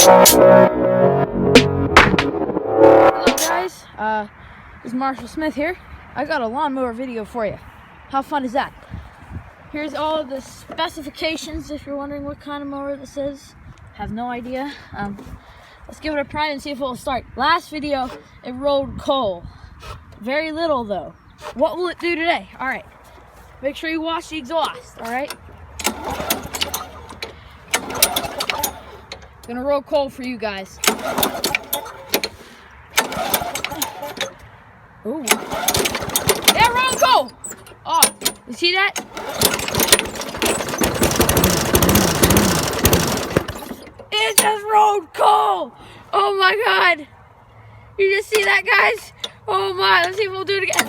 Hello guys, this is Marshall Smith here. I got a lawnmower video for you. How fun is that? Here's all of the specifications if you're wondering what kind of mower this is. Have no idea. Let's give it a try and see if it will start. Last video, it rolled coal. Very little though. What will it do today? Alright, make sure you wash the exhaust, alright? Gonna roll coal for you guys. Ooh. Yeah, roll coal! Oh, you see that? It just rolled coal! Oh my god! You just see that, guys? Oh my, let's see if we'll do it again.